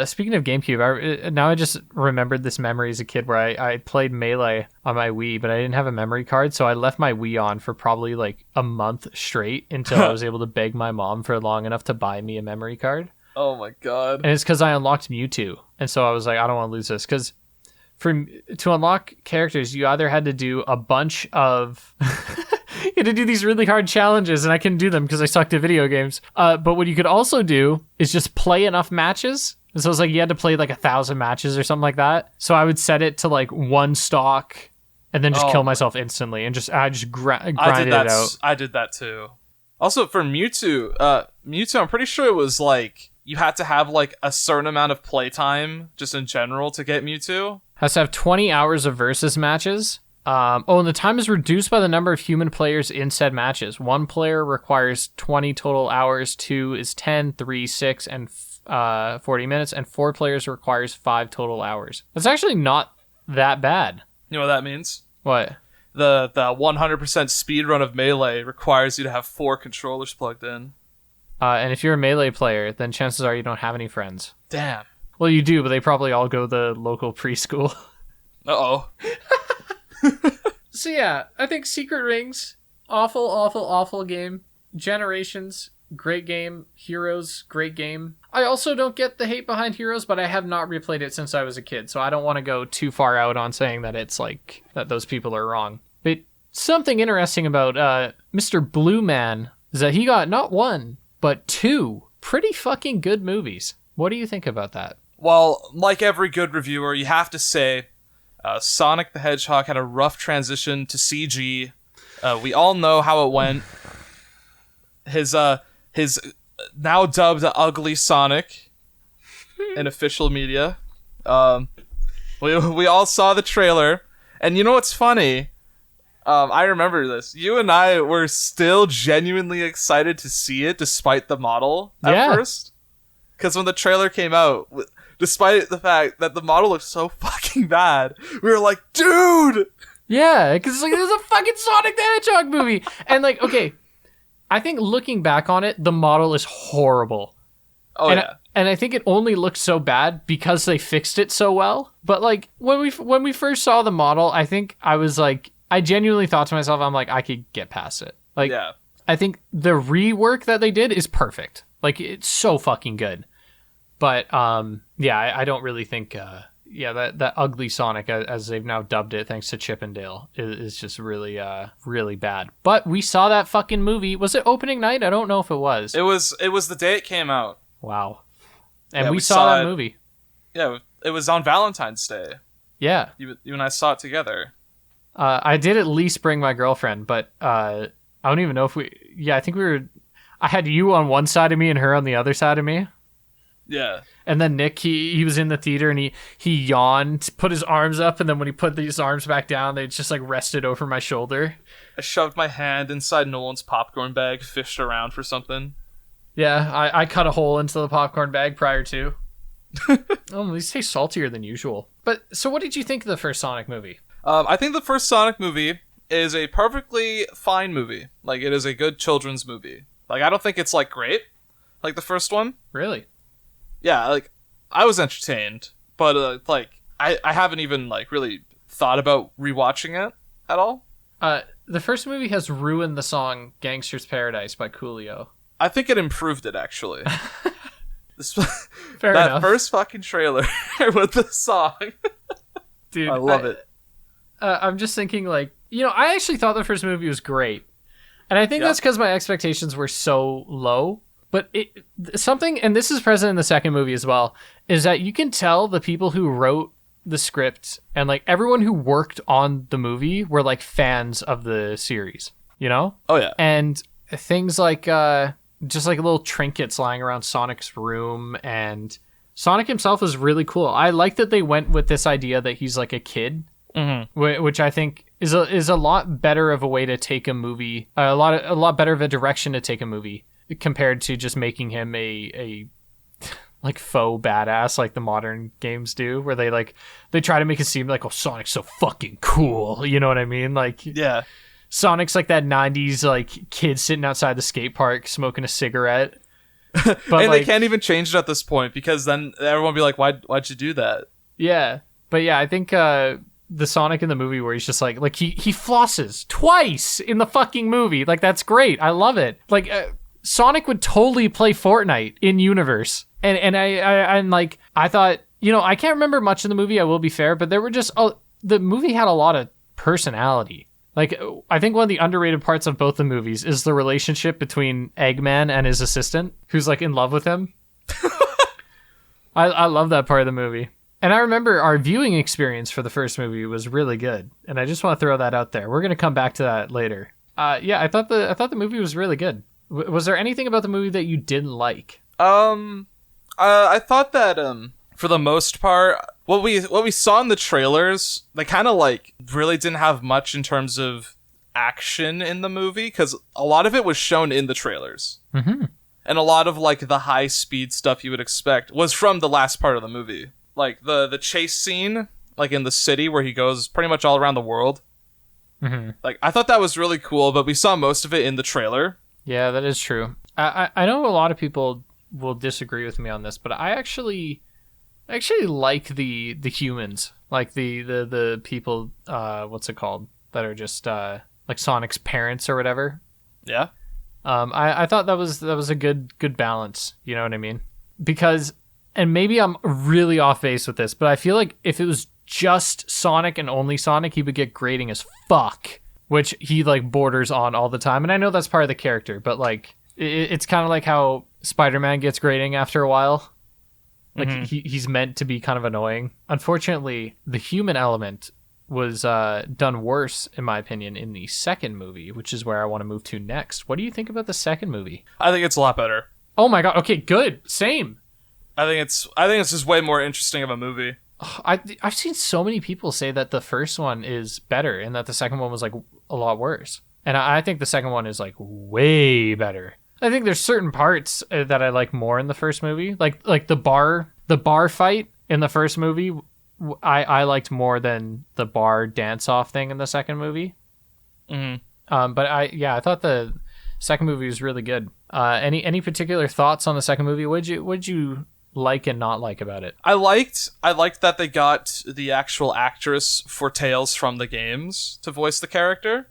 Speaking of GameCube, now I just remembered this memory as a kid where I played Melee on my Wii, but I didn't have a memory card, so I left my Wii on for probably like a month straight until I was able to beg my mom for long enough to buy me a memory card. Oh my god. And it's because I unlocked Mewtwo, and so I was like, I don't want to lose this, because to unlock characters, you either had to do a bunch of... you had to do these really hard challenges, and I couldn't do them because I sucked at video games. But what you could also do is just play enough matches. And so it's like you had to play like 1,000 matches or something like that. So I would set it to like one stock and then just kill myself instantly and I just grind it out. I did that too. Also for Mewtwo, I'm pretty sure it was like you had to have like a certain amount of playtime just in general to get Mewtwo. Has to have 20 hours of versus matches. And the time is reduced by the number of human players in said matches. One player requires 20 total hours, 2 is 10, 3, 6, and 40 minutes, and 4 players requires 5 total hours. That's actually not that bad. You know what that means? What? The 100% speed run of Melee requires you to have 4 controllers plugged in. And if you're a Melee player, then chances are you don't have any friends. Damn. Well, you do, but they probably all go to the local preschool. Uh-oh. So yeah, I think Secret Rings, awful game. Generations, great game. Heroes, great game. I also don't get the hate behind Heroes, but I have not replayed it since I was a kid, so I don't want to go too far out on saying that it's like, that those people are wrong. But something interesting about Mr. Blue Man is that he got not one, but two pretty fucking good movies. What do you think about that? Well, like every good reviewer, you have to say Sonic the Hedgehog had a rough transition to CG. We all know how it went. His now dubbed Ugly Sonic in official media. We all saw the trailer, and you know what's funny? I remember this. You and I were still genuinely excited to see it, despite the model at first. Because when the trailer came out, despite the fact that the model looked so fucking bad, we were like, dude! Yeah, because like, there's a fucking Sonic the Hedgehog movie. And like, okay, I think looking back on it, the model is horrible. Oh, and yeah. And I think it only looked so bad because they fixed it so well. But like, when we first saw the model, I think I was like, I genuinely thought to myself, I'm like, I could get past it. Like, Yeah. I think the rework that they did is perfect. Like, it's so fucking good. But, yeah, I don't really think, that ugly Sonic, as they've now dubbed it, thanks to Chip and Dale, is just really, really bad. But we saw that fucking movie. Was it opening night? I don't know if it was. It was the day it came out. Wow. And Yeah, we saw that movie. Yeah, it was on Valentine's Day. Yeah. You and I saw it together. I did at least bring my girlfriend, but I don't even know if I think I had you on one side of me and her on the other side of me. Yeah. And then Nick, he was in the theater and he yawned, put his arms up, and then when he put these arms back down, they just like rested over my shoulder. I shoved my hand inside Nolan's popcorn bag, fished around for something. Yeah, I cut a hole into the popcorn bag prior to. Oh, these taste saltier than usual. But, so what did you think of the first Sonic movie? I think the first Sonic movie is a perfectly fine movie. Like, it is a good children's movie. Like, I don't think it's, like, great. Like, the first one. Really? Yeah, like, I was entertained. But, I haven't even, like, really thought about rewatching it at all. The first movie has ruined the song Gangster's Paradise by Coolio. I think it improved it, actually. Fair enough. That first fucking trailer with the song. Dude, I love it. I'm just thinking, like, I actually thought the first movie was great. And I think that's because my expectations were so low. But something, and this is present in the second movie as well, is that you can tell the people who wrote the script and, like, everyone who worked on the movie were, like, fans of the series, Oh, yeah. And things like, just, like, little trinkets lying around Sonic's room, and Sonic himself is really cool. I like that they went with this idea that he's, like, a kid. Mm-hmm. Which I think is a lot better of a way to take a movie, a lot better of a direction to take a movie compared to just making him a like faux badass like the modern games do, where they try to make it seem like, oh, Sonic's so fucking cool, you know what I mean? Like, yeah, Sonic's like that 90s like kid sitting outside the skate park smoking a cigarette. But and they can't even change it at this point because then everyone will be like, why'd you do that? Yeah, but yeah, I think the Sonic in the movie where he's just like he flosses twice in the fucking movie. Like, that's great. I love it. Like, Sonic would totally play Fortnite in universe. And I thought, I can't remember much of the movie, I will be fair, but there were just, the movie had a lot of personality. Like, I think one of the underrated parts of both the movies is the relationship between Eggman and his assistant, who's like in love with him. I love that part of the movie. And I remember our viewing experience for the first movie was really good. And I just want to throw that out there. We're going to come back to that later. Yeah, I thought the movie was really good. Was there anything about the movie that you didn't like? I thought that for the most part, what we saw in the trailers, they kind of like really didn't have much in terms of action in the movie, because a lot of it was shown in the trailers. Mm-hmm. And a lot of like the high speed stuff you would expect was from the last part of the movie. Like the chase scene, like in the city where he goes pretty much all around the world. Mm-hmm. Like, I thought that was really cool, but we saw most of it in the trailer. Yeah, that is true. I know a lot of people will disagree with me on this, but I actually like the humans, like the people, what's it called, that are just like Sonic's parents or whatever. Yeah. I thought that was a good balance. You know what I mean? Because, and maybe I'm really off base with this, but I feel like if it was just Sonic and only Sonic, he would get grating as fuck. which he like borders on all the time. And I know that's part of the character, but like it's kind of like how Spider-Man gets grating after a while. Like he's meant to be kind of annoying. Unfortunately, the human element was done worse, in my opinion, in the second movie, which is where I want to move to next. What do you think about the second movie? I think it's a lot better. Oh my god. Okay, good. Same. I think it's just way more interesting of a movie. I've seen so many people say that the first one is better and that the second one was like a lot worse. And I think the second one is like way better. I think there's certain parts that I like more in the first movie, like the bar fight in the first movie. I liked more than the bar dance off thing in the second movie. But I thought the second movie was really good. Any particular thoughts on the second movie? What'd you like and not like about it? I liked that they got the actual actress for Tails from the games to voice the character.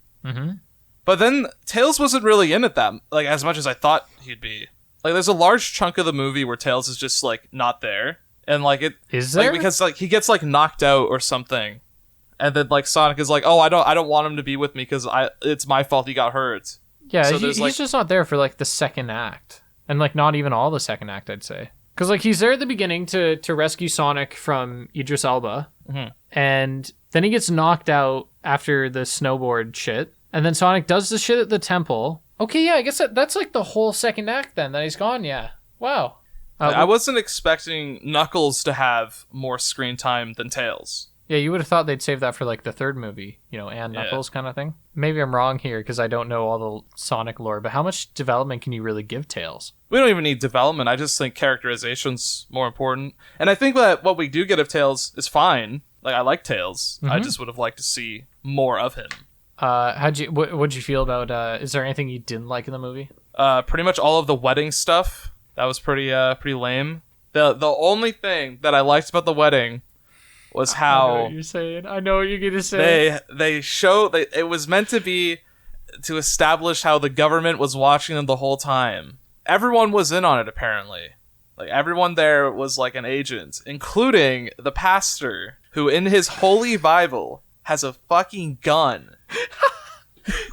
But then Tails wasn't really in it that like as much as I thought he'd be. Like there's a large chunk of the movie where Tails is just like not there, and like it is there like, because like he gets like knocked out or something, and then like Sonic is like, oh I don't want him to be with me because it's my fault he got hurt. Yeah, so he's just not there for like the second act, and like not even all the second act, I'd say, because like he's there at the beginning to rescue Sonic from Idris Elba, and then he gets knocked out after the snowboard shit. And then Sonic does the shit at the temple. Okay, yeah, I guess that's like the whole second act then, that he's gone, yeah. Wow. I wasn't expecting Knuckles to have more screen time than Tails. Yeah, you would have thought they'd save that for like the third movie, and Knuckles kind of thing. Maybe I'm wrong here because I don't know all the Sonic lore, but how much development can you really give Tails? We don't even need development. I just think characterization's more important. And I think that what we do get of Tails is fine. Like, I like Tails. I just would have liked to see more of him. What'd you feel about, is there anything you didn't like in the movie? Pretty much all of the wedding stuff. That was pretty lame. The only thing that I liked about the wedding was how... I know what you're saying. I know what you're gonna say. It was meant to be to establish how the government was watching them the whole time. Everyone was in on it, apparently. Like, everyone there was like an agent, including the pastor, who in his holy Bible has a fucking gun.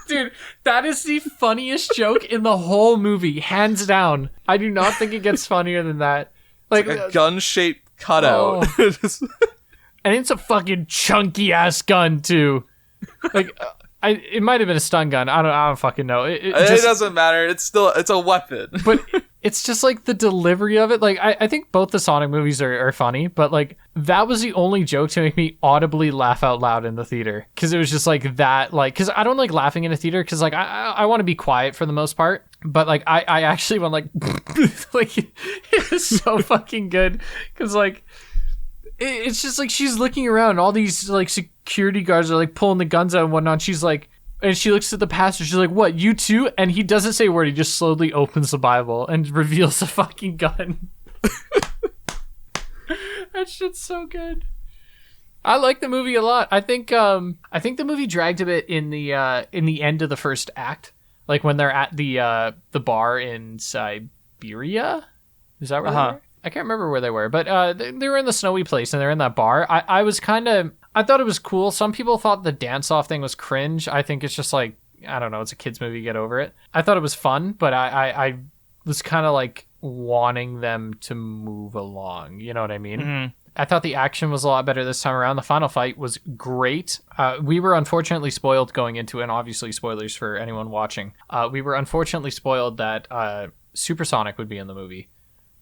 Dude, that is the funniest joke in the whole movie, hands down. I do not think it gets funnier than that. Like a gun-shaped cutout. Oh. And it's a fucking chunky ass gun too. Like, it might have been a stun gun. I don't fucking know. It doesn't matter. It's a weapon. But it's just like the delivery of it. Like, I think both the Sonic movies are funny, but like that was the only joke to make me audibly laugh out loud in the theater, because it was just like that. Like, because I don't like laughing in a theater because like I want to be quiet for the most part. But like I actually want like like it was so fucking good because like. It's just like she's looking around. All these like security guards are like pulling the guns out and whatnot. She's like, and she looks at the pastor. She's like, "What, you too?" And he doesn't say a word. He just slowly opens the Bible and reveals a fucking gun. That shit's so good. I like the movie a lot. I think the movie dragged a bit in the end of the first act, like when they're at the bar in Siberia. Is that where they were? I can't remember where they were, but they were in the snowy place and they're in that bar. I thought it was cool. Some people thought the dance-off thing was cringe. I think it's just like, I don't know, it's a kid's movie, get over it. I thought it was fun, but I was kind of like wanting them to move along. You know what I mean? Mm-hmm. I thought the action was a lot better this time around. The final fight was great. We were unfortunately spoiled going into it, and obviously spoilers for anyone watching. We were unfortunately spoiled that Supersonic would be in the movie.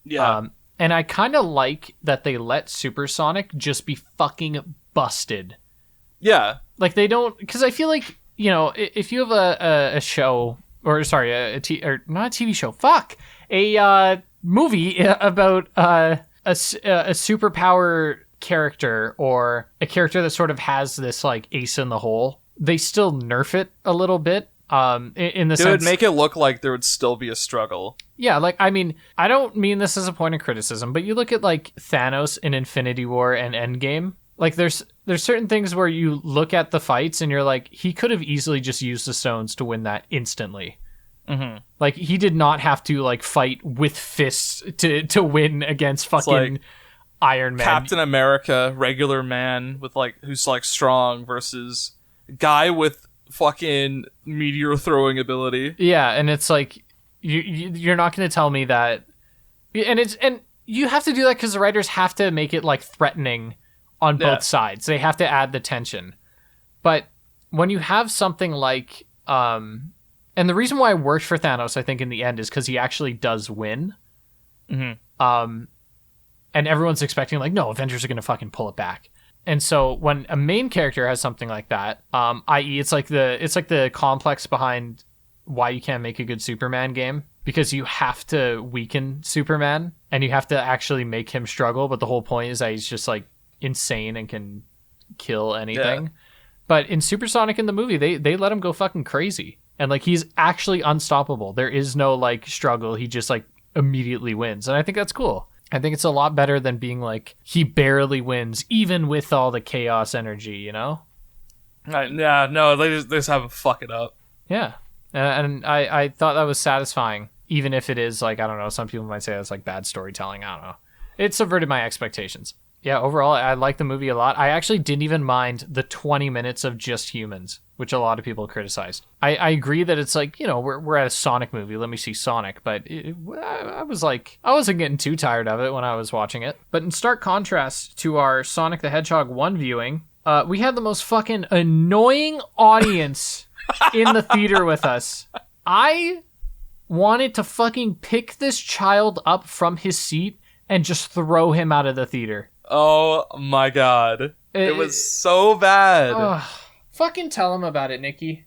Yeah. And I kind of like that they let Supersonic just be fucking busted. Yeah. Like, they don't... Because I feel like, if you have a show... Or, sorry, not a TV show. Fuck! A movie about a superpower character, or a character that sort of has this, like, ace in the hole, they still nerf it a little bit. In the sense, it would make it look like there would still be a struggle. Yeah, like, I mean, I don't mean this as a point of criticism, but you look at like Thanos in Infinity War and Endgame. Like, there's certain things where you look at the fights and you're like, he could have easily just used the stones to win that instantly. Mm-hmm. Like, he did not have to like fight with fists to win against fucking like Iron Man, Captain America, regular man with like who's like strong versus guy with fucking meteor throwing ability. Yeah, and it's like you're not going to tell me that, and you have to do that because the writers have to make it like threatening on both sides. They have to add the tension. But when you have something like, and the reason why it worked for Thanos, I think in the end, is because he actually does win. Mm-hmm. And everyone's expecting like, no, Avengers are going to fucking pull it back. And so when a main character has something like that, i.e. it's like the complex behind why you can't make a good Superman game, because you have to weaken Superman and you have to actually make him struggle. But the whole point is that he's just like insane and can kill anything. Yeah. But in Supersonic in the movie, they let him go fucking crazy. And like, he's actually unstoppable. There is no like struggle. He just like immediately wins. And I think that's cool. I think it's a lot better than being like, he barely wins, even with all the chaos energy, you know? Yeah, no, they just have him fuck it up. Yeah. And I thought that was satisfying, even if it is like, I don't know, some people might say it's like bad storytelling. I don't know. It subverted my expectations. Yeah, overall, I like the movie a lot. I actually didn't even mind the 20 minutes of just humans, which a lot of people criticized. I agree that it's like, you know, we're at a Sonic movie. Let me see Sonic. But I was like, I wasn't getting too tired of it when I was watching it. But in stark contrast to our Sonic the Hedgehog 1 viewing, we had the most fucking annoying audience in the theater with us. I wanted to fucking pick this child up from his seat and just throw him out of the theater. Oh my god. It was so bad. Fucking tell him about it, Nikki.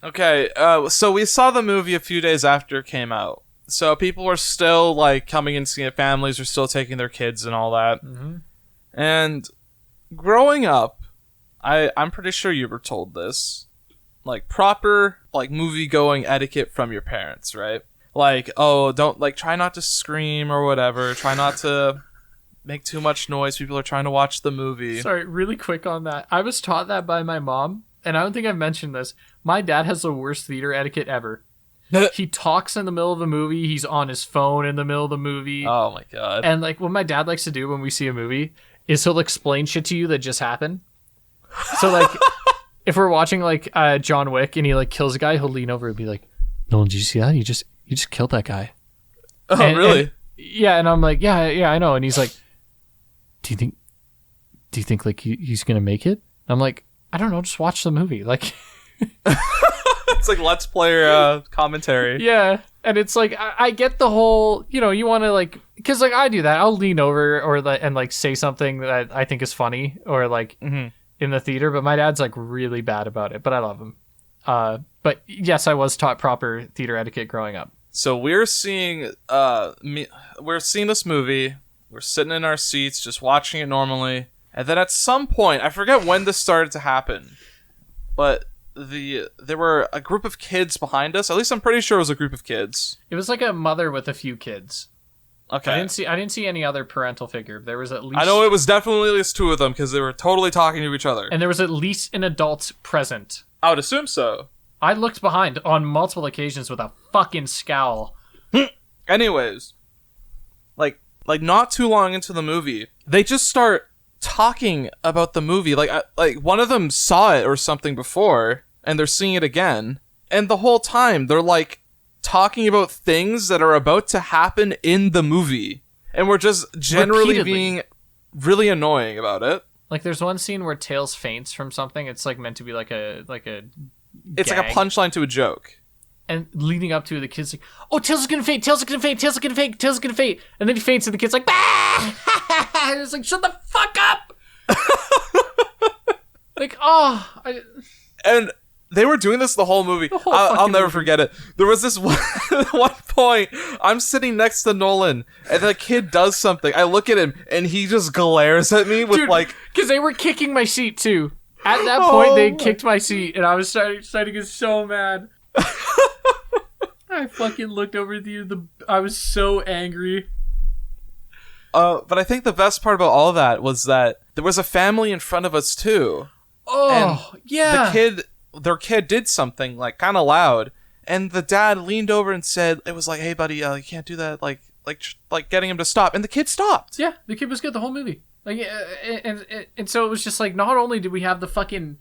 Okay, so we saw the movie a few days after it came out. So people were still, like, coming and seeing it. Families were still taking their kids and all that. Mm-hmm. And growing up, I'm pretty sure you were told this. Like, proper, like, movie-going etiquette from your parents, right? Like, oh, don't, like, try not to scream or whatever. Try not to make too much noise. People are trying to watch the movie. Sorry, really quick on that. I was taught that by my mom, and I don't think I've mentioned this. My dad has the worst theater etiquette ever. He talks in the middle of the movie. He's on his phone in the middle of the movie. Oh my god. And like, what my dad likes to do when we see a movie is he'll explain shit to you that just happened. So like, if we're watching like John Wick and he like kills a guy, he'll lean over and be like, "No, did you see that? You just killed that guy." Oh, really? Yeah, and I'm like, yeah, I know. And he's like, Do you think like he's gonna make it? I'm like, I don't know, just watch the movie. Like, it's like Let's Player commentary. Yeah, and it's like I get the whole, you know, you want to like, because like I do that. I'll lean over and like say something that I think is funny or like in the theater. But my dad's like really bad about it. But I love him. But yes, I was taught proper theater etiquette growing up. So we're seeing this movie. We're sitting in our seats, just watching it normally. And then at some point, I forget when this started to happen, but there were a group of kids behind us. At least I'm pretty sure it was a group of kids. It was like a mother with a few kids. Okay. I didn't see any other parental figure. There was at least... I know it was definitely at least two of them, because they were totally talking to each other. And there was at least an adult present. I would assume so. I looked behind on multiple occasions with a fucking scowl. Anyways, like not too long into the movie, they just start talking about the movie. Like one of them saw it or something before, and they're seeing it again. And the whole time, they're like talking about things that are about to happen in the movie. And we're just generally repeatedly being really annoying about it. Like there's one scene where Tails faints from something. It's like meant to be like a It's gag. like a punchline to a joke. And leading up to the kid's like, oh, Tails is gonna faint, Tails is gonna faint, Tails is gonna faint, Tails is gonna faint. And then he faints and the kid's like, bah! And it's like, shut the fuck up! Like, And they were doing this the whole movie. I'll never forget it. There was this one point, I'm sitting next to Nolan, and the kid does something. I look at him, and he just glares at me with like... Because they were kicking my seat, too. At that point, they kicked my seat, and I was starting to get so mad. I fucking looked over at you. I was so angry. But I think the best part about all of that was that there was a family in front of us too. Oh, and yeah. Their kid did something like kind of loud, and the dad leaned over and said, "It was like, hey buddy, you can't do that." Like getting him to stop, and the kid stopped. Yeah, the kid was good the whole movie. Like, and so it was just like, not only did we have the fucking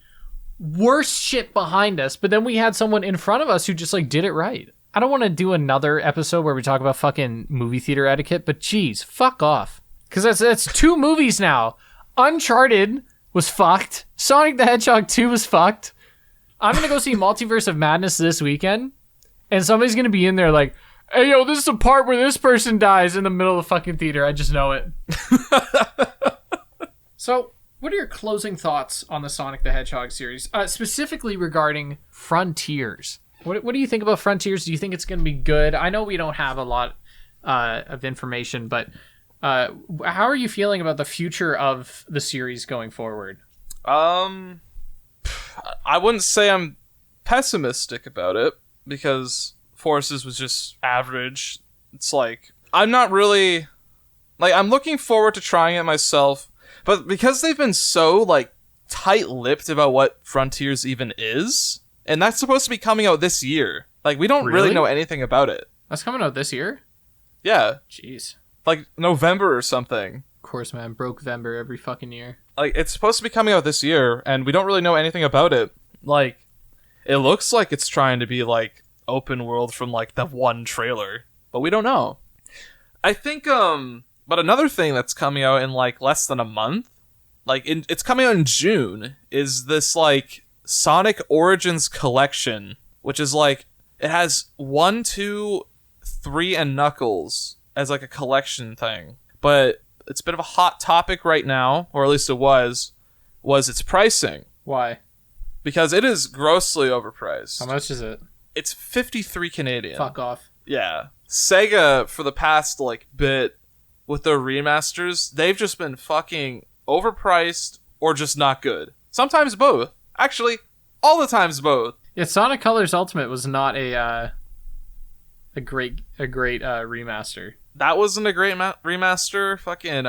worst shit behind us, but then we had someone in front of us who just like did it right. I don't want to do another episode where we talk about fucking movie theater etiquette, but geez, fuck off. Because that's 2 movies now. Uncharted was fucked. Sonic the Hedgehog 2 was fucked. I'm going to go see Multiverse of Madness this weekend, and somebody's going to be in there like, hey, yo, this is the part where this person dies in the middle of the fucking theater. I just know it. So, what are your closing thoughts on the Sonic the Hedgehog series, specifically regarding Frontiers? What do you think about Frontiers? Do you think it's going to be good? I know we don't have a lot of information, but how are you feeling about the future of the series going forward? I wouldn't say I'm pessimistic about it, because Forces was just average. It's like, I'm not really... Like, I'm looking forward to trying it myself, but because they've been so, like, tight-lipped about what Frontiers even is, and that's supposed to be coming out this year. Like, we don't really know anything about it. That's coming out this year? Yeah. Jeez. Like, November or something. Of course, man. Broke Vember every fucking year. Like, it's supposed to be coming out this year, and we don't really know anything about it. Like, it looks like it's trying to be, like, open world from, like, the one trailer. But we don't know. I think, but another thing that's coming out in, like, less than a month, like, it's coming out in June, is this, like, Sonic Origins Collection, which is, like, it has 1, 2, 3, and Knuckles as, like, a collection thing. But it's a bit of a hot topic right now, or at least it was its pricing. Why? Because it is grossly overpriced. How much is it? It's 53 Canadian. Fuck off. Yeah. Sega, for the past, like, bit, with their remasters, they've just been fucking overpriced or just not good. Sometimes both. Actually, all the times both. Yeah, Sonic Colors Ultimate was not a great remaster. That wasn't a great remaster. Fucking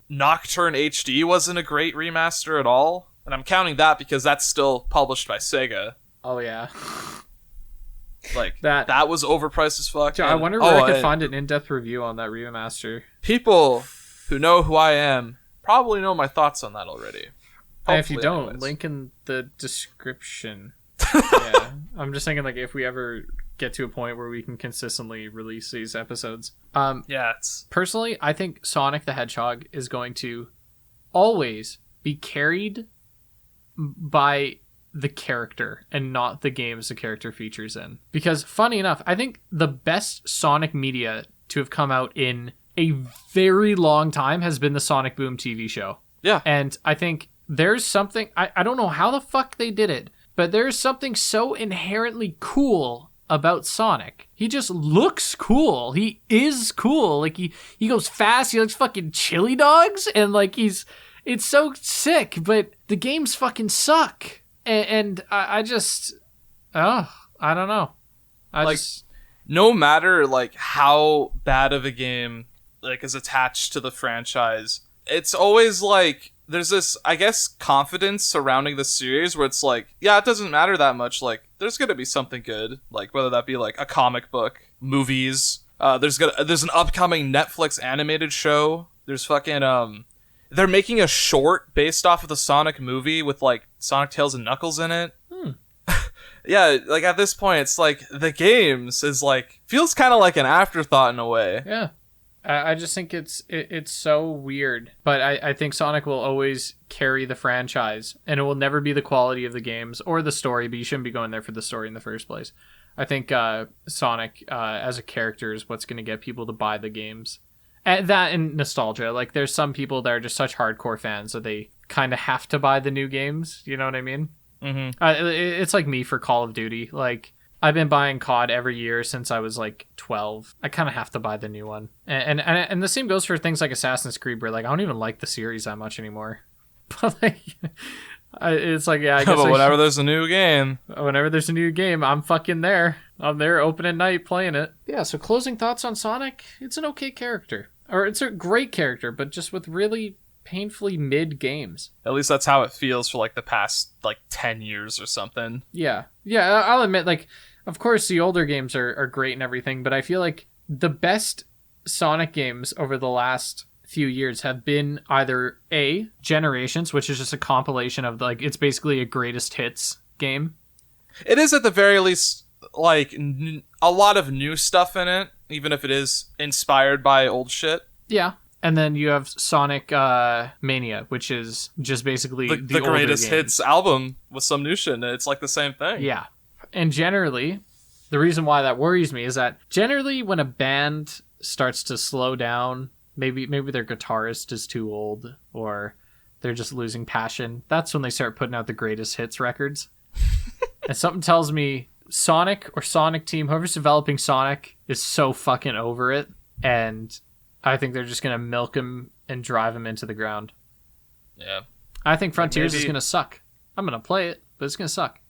Nocturne HD wasn't a great remaster at all. And I'm counting that because that's still published by Sega. Oh yeah. Like, that was overpriced as fuck. I wonder where I could find an in-depth review on that remaster. People who know who I am probably know my thoughts on that already. And if you don't, anyways, link in the description. Yeah, I'm just thinking, like, if we ever get to a point where we can consistently release these episodes. Yeah, personally, I think Sonic the Hedgehog is going to always be carried by the character and not the games the character features in. Because, funny enough, I think the best Sonic media to have come out in a very long time has been the Sonic Boom TV show. Yeah. And I think there's something, I don't know how the fuck they did it, but there's something so inherently cool about Sonic. He just looks cool. He is cool. Like, he goes fast. He looks fucking chili dogs. And, like, it's so sick, but the games fucking suck. And I just, I don't know. No matter, like, how bad of a game, like, is attached to the franchise, it's always, like, there's this, I guess, confidence surrounding the series where it's like, yeah, it doesn't matter that much. Like, there's gonna be something good. Like, whether that be, like, a comic book, movies. There's an upcoming Netflix animated show. There's fucking, they're making a short based off of the Sonic movie with, like, Sonic, Tails, and Knuckles in it. Yeah, like, at this point, it's like, the games is, like, feels kind of like an afterthought in a way. Yeah. I just think it's so weird. But I think Sonic will always carry the franchise, and it will never be the quality of the games or the story, but you shouldn't be going there for the story in the first place. I think Sonic, as a character, is what's going to get people to buy the games. And that and nostalgia. Like, there's some people that are just such hardcore fans that they kind of have to buy the new games. You know what I mean? Mm-hmm. It's like me for Call of Duty. Like, I've been buying COD every year since I was like 12. I kind of have to buy the new one. And the same goes for things like Assassin's Creed, where, like, I don't even like the series that much anymore. But, like, it's like, yeah, I guess. But whenever there's a new game. Whenever there's a new game, I'm fucking there. I'm there open at night playing it. Yeah, so closing thoughts on Sonic. It's an okay character. Or it's a great character, but just with really painfully mid games. At least that's how it feels for, like, the past, like, 10 years or something. Yeah. Yeah, I'll admit, like, of course the older games are great and everything, but I feel like the best Sonic games over the last few years have been either A, Generations, which is just a compilation of like, it's basically a greatest hits game. It is at the very least like a lot of new stuff in it, even if it is inspired by old shit. Yeah. And then you have Sonic Mania, which is just basically the greatest hits album with some new shit in it. It's like the same thing. Yeah. And generally, the reason why that worries me is that generally when a band starts to slow down, maybe their guitarist is too old or they're just losing passion, that's when they start putting out the greatest hits records. And something tells me Sonic or Sonic Team, whoever's developing Sonic, is so fucking over it. And I think they're just going to milk him and drive him into the ground. Yeah. I think Frontiers is going to suck. I'm going to play it, but it's going to suck.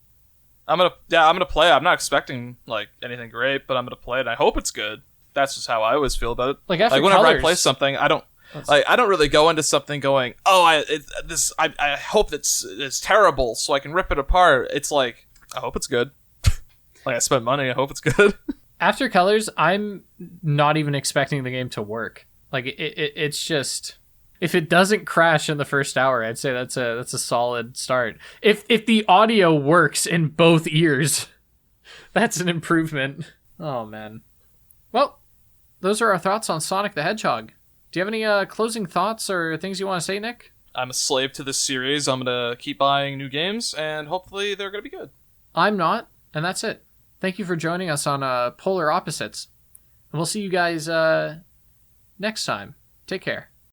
I'm gonna play it. I'm not expecting like anything great, but I'm gonna play it. I hope it's good. That's just how I always feel about it. Like whenever I play something, I don't really go into something going, oh, I hope it's terrible, so I can rip it apart. It's like, I hope it's good. Like, I spent money. I hope it's good. After Colors, I'm not even expecting the game to work. Like it's just, if it doesn't crash in the first hour, I'd say that's a solid start. If the audio works in both ears, that's an improvement. Oh man. Well, those are our thoughts on Sonic the Hedgehog. Do you have any closing thoughts or things you want to say, Nick? I'm a slave to this series. I'm gonna keep buying new games, and hopefully they're gonna be good. I'm not, and that's it. Thank you for joining us on Polar Opposites. And we'll see you guys next time. Take care.